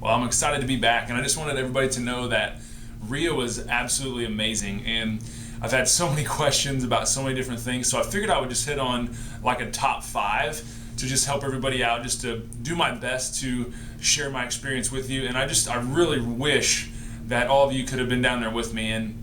Well, I'm excited to be back, and I just wanted everybody to know that Rio was absolutely amazing, and I've had so many questions about so many different things, so I figured I would just hit on like a top five to just help everybody out, just to do my best to share my experience with you. And I really wish that all of you could have been down there with me. And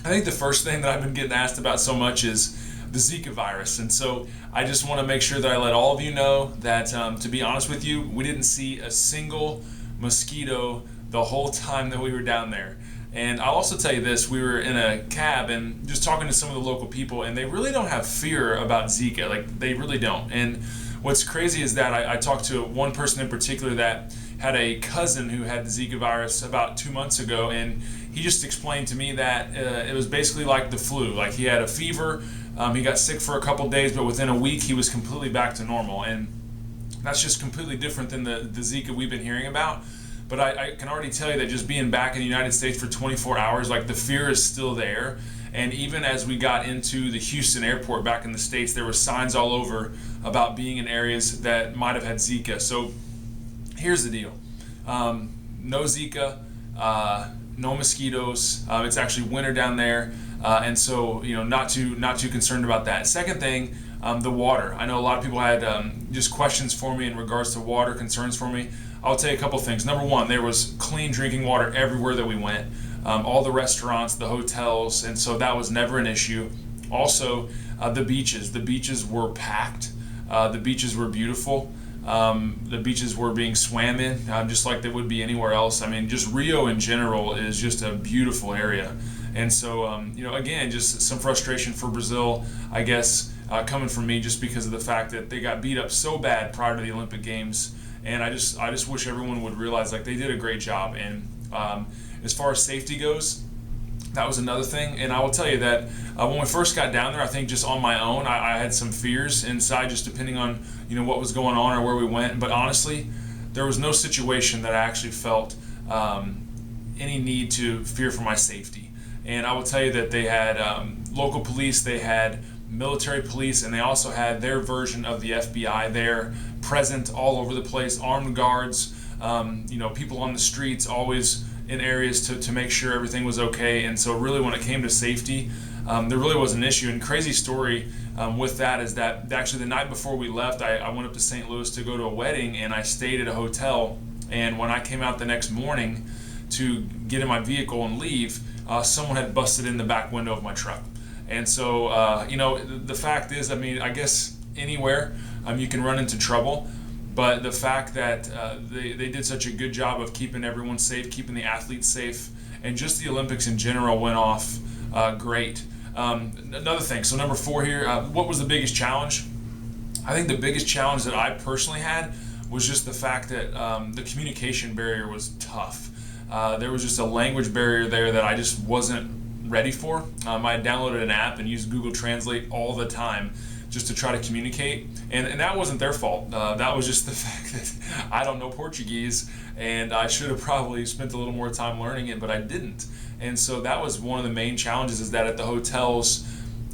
I think the first thing that I've been getting asked about so much is the Zika virus. And so I just want to make sure that I let all of you know that, to be honest with you, we didn't see a single mosquito the whole time that we were down there. And I'll also tell you this, we were in a cab and just talking to some of the local people, and they really don't have fear about Zika. Like, they really don't. And what's crazy is that I talked to one person in particular that had a cousin who had the Zika virus about 2 months ago, and he just explained to me that it was basically like the flu. Like, he had a fever, he got sick for a couple days, but within a week he was completely back to normal. And that's just completely different than the Zika we've been hearing about. But I can already tell you that just being back in the United States for 24 hours, like, the fear is still there. And even as we got into the Houston airport back in the States, there were signs all over about being in areas that might have had Zika. So here's the deal. No Zika, no mosquitoes. It's actually winter down there. And so, not too concerned about that. Second thing, the water. I know a lot of people had just questions for me in regards to water, concerns for me. I'll tell you a couple things. Number one, there was clean drinking water everywhere that we went. All the restaurants, the hotels, and so that was never an issue. Also, the beaches. The beaches were packed. The beaches were beautiful. The beaches were being swam in, just like they would be anywhere else. I mean, just Rio in general is just a beautiful area. And so, again, just some frustration for Brazil, I guess, coming from me, just because of the fact that they got beat up so bad prior to the Olympic Games. And I just wish everyone would realize, like, they did a great job. And as far as safety goes, that was another thing. And I will tell you that when we first got down there, I think just on my own, I had some fears inside, just depending on what was going on or where we went. But honestly, there was no situation that I actually felt any need to fear for my safety. And I will tell you that they had local police, they had military police, and they also had their version of the FBI there, present all over the place, armed guards, people on the streets, always in areas to make sure everything was okay. And so really, when it came to safety, there really was an issue. And crazy story with that is that actually the night before we left, I went up to St. Louis to go to a wedding, and I stayed at a hotel. And when I came out the next morning to get in my vehicle and leave, someone had busted in the back window of my truck. And so, the fact is, I guess anywhere you can run into trouble. But the fact that they did such a good job of keeping everyone safe, keeping the athletes safe, and just the Olympics in general went off great. Another thing, so number 4 here, what was the biggest challenge? I think the biggest challenge that I personally had was just the fact that the communication barrier was tough. There was just a language barrier there that I just wasn't ready for. I had downloaded an app and used Google Translate all the time just to try to communicate, and that wasn't their fault. That was just the fact that I don't know Portuguese, and I should have probably spent a little more time learning it, but I didn't. And so that was one of the main challenges, is that at the hotels,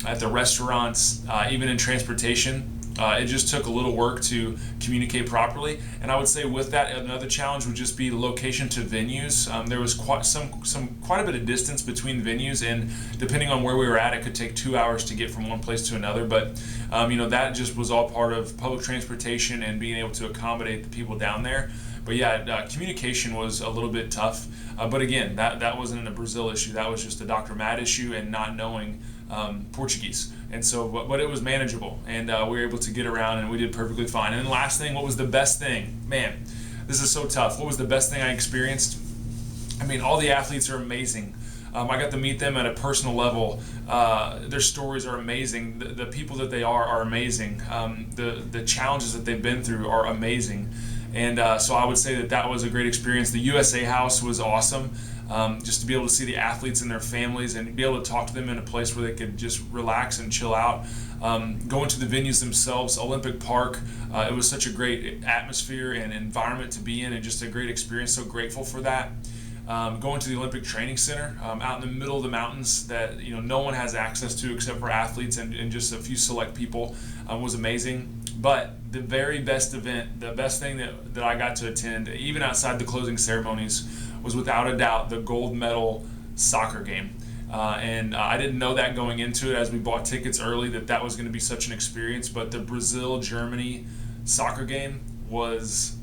at the restaurants, even in transportation, it just took a little work to communicate properly. And I would say with that, another challenge would just be the location to venues. There was quite a bit of distance between venues, and depending on where we were at, it could take 2 hours to get from one place to another. But that just was all part of public transportation and being able to accommodate the people down there. But yeah, communication was a little bit tough. But again, that wasn't a Brazil issue. That was just a Dr. Matt issue and not knowing Portuguese. And so, but it was manageable, and we were able to get around, and we did perfectly fine. And then last thing, what was the best thing? Man, this is so tough. What was the best thing I experienced? All the athletes are amazing. I got to meet them at a personal level. Their stories are amazing. The people that they are amazing. The challenges that they've been through are amazing. And so I would say that was a great experience. The USA House was awesome. Just to be able to see the athletes and their families and be able to talk to them in a place where they could just relax and chill out. Going to the venues themselves, Olympic Park, it was such a great atmosphere and environment to be in, and just a great experience. So grateful for that. Going to the Olympic Training Center, out in the middle of the mountains that no one has access to except for athletes and just a few select people, was amazing. But the very best event, the best thing that I got to attend, even outside the closing ceremonies, was without a doubt the gold medal soccer game. And I didn't know that going into it as we bought tickets early that was going to be such an experience. But the Brazil-Germany soccer game was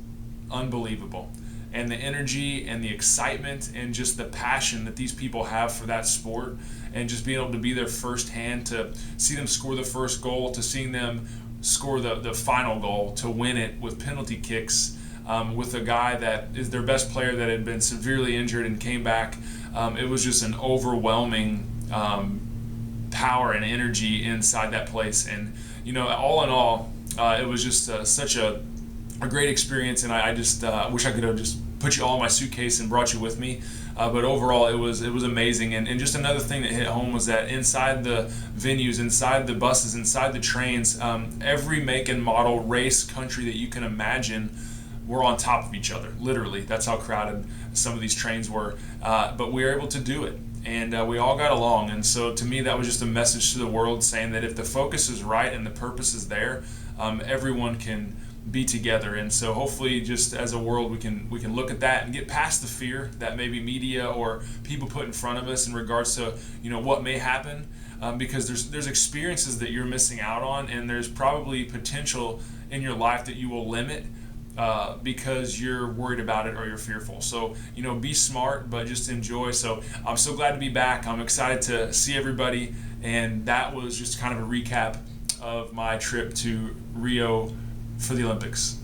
unbelievable. And the energy and the excitement and just the passion that these people have for that sport, and just being able to be there firsthand, to see them score the first goal, to seeing them score the final goal, to win it with penalty kicks, with a guy that is their best player that had been severely injured and came back. It was just an overwhelming power and energy inside that place. And, all in all, it was just such a great experience, and I just wish I could have just put you all in my suitcase and brought you with me. But overall, it was amazing. And just another thing that hit home was that inside the venues, inside the buses, inside the trains, every make and model, race, country that you can imagine were on top of each other. Literally, that's how crowded some of these trains were. But we were able to do it, and we all got along. And so to me, that was just a message to the world, saying that if the focus is right and the purpose is there, everyone can be together. And so hopefully, just as a world, we can look at that and get past the fear that maybe media or people put in front of us in regards to what may happen, because there's experiences that you're missing out on, and there's probably potential in your life that you will limit because you're worried about it or you're fearful. So be smart, but just enjoy. So I'm so glad to be back. I'm excited to see everybody, and that was just kind of a recap of my trip to Rio for the Olympics.